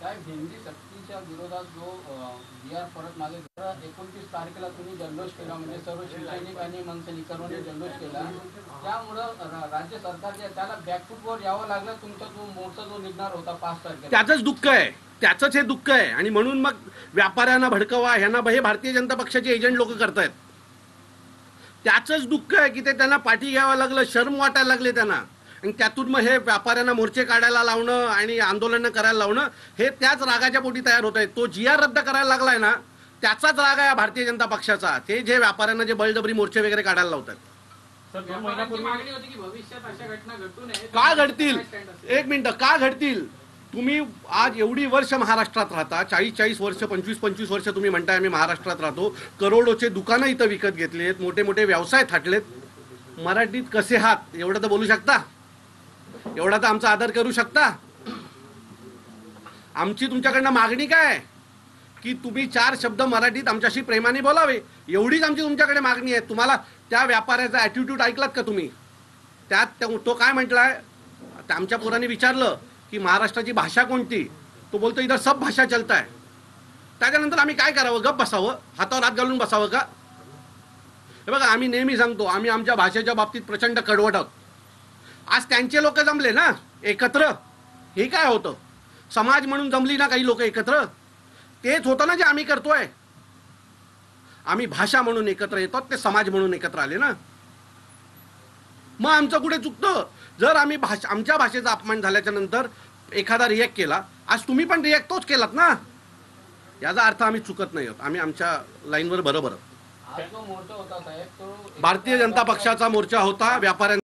साहेब, हिंदी सक्तीच्या विरोधात जो बिहार परत मागे 29 तारखेला तुम्ही जल्लोष केला, म्हणजे सर्व शिवसैनिक आणि मनसैनिकांनी जल्लोष केला, त्यामुळं राज्य सरकारच्या त्याला बॅकफूटवर यावं लागलं. तुमचा जो मोर्चा जो निघणार होता 5 तारखेला, त्याचंच दुःख आहे, त्याचंच हे दुःख आहे. आणि म्हणून मग व्यापाऱ्यांना भडकवा, ह्यांना हे भारतीय जनता पक्षाचे एजंट लोक करतायत. त्याचंच दुःख आहे की ते त्यांना पाठी घ्यावं लागलं, शर्म वाटायला लागले त्यांना. आणि त्यातून मग हे व्यापाऱ्यांना मोर्चे काढायला लावणं आणि आंदोलनं करायला लावणं, हे त्याच रागाच्या पोटी तयार होत आहे. तो GR रद्द करायला लागलाय ना, त्याचाच राग आहे भारतीय जनता पक्षाचा. ते जे व्यापाऱ्यांना जे बळजबरी मोर्चे वगैरे काढायला लावतात. मागणी होती की भविष्यात अशा घटना घडू नये. का घडतील? एक मिनिट, का घडतील? तुम्ही आज एवढी वर्ष महाराष्ट्रात राहता, 40 वर्ष, 25 वर्ष तुम्ही म्हणताय आम्ही महाराष्ट्रात राहतो. करोडोचे दुकानं इथं विकत घेतलेत, मोठे मोठे व्यवसाय थाटलेत. मराठीत कसे आहात एवढं तर बोलू शकता, एवढा तर आमचा आदर करू शकता. आमची तुमच्याकडनं मागणी काय की तुम्ही 4 शब्द मराठीत आमच्याशी प्रेमाने बोलावे, एवढीच आमची तुमच्याकडे मागणी आहे. तुम्हाला त्या व्यापाऱ्याचा ॲटिट्यूड ऐकलात का तुम्ही? त्यात तो काय म्हटलाय, आमच्या पोरांनी विचारलं की महाराष्ट्राची भाषा कोणती, तो बोलतो इधर सब भाषा चलता है. त्याच्यानंतर आम्ही काय करावं? गप बसावं, हातावर हात घालून बसावं का? हे बघा, आम्ही नेहमी सांगतो आम्ही आमच्या भाषेच्या बाबतीत प्रचंड कडवट आहोत. आज त्यांचे लोक जमले ना एकत्र, हे काय होतं? समाज म्हणून जमली ना काही लोक एकत्र, तेच होतं ना जे आम्ही करतोय. आम्ही भाषा म्हणून एकत्र येतो, ते समाज म्हणून एकत्र आले ना. मग आमचं कुठे चुकतं? जर आम्ही आमच्या भाषेचा अपमान झाल्याच्या नंतर एखादा रिॲक्ट केला, आज तुम्ही पण रिॲक्ट तोच केलात ना, याचा अर्थ आम्ही चुकत नाही आहोत. आम्ही आमच्या लाईनवर बरोबर आहोत. आज जो मोर्चा होता साहेब, तो भारतीय जनता पक्षाचा मोर्चा होता. व्यापाऱ्यांचा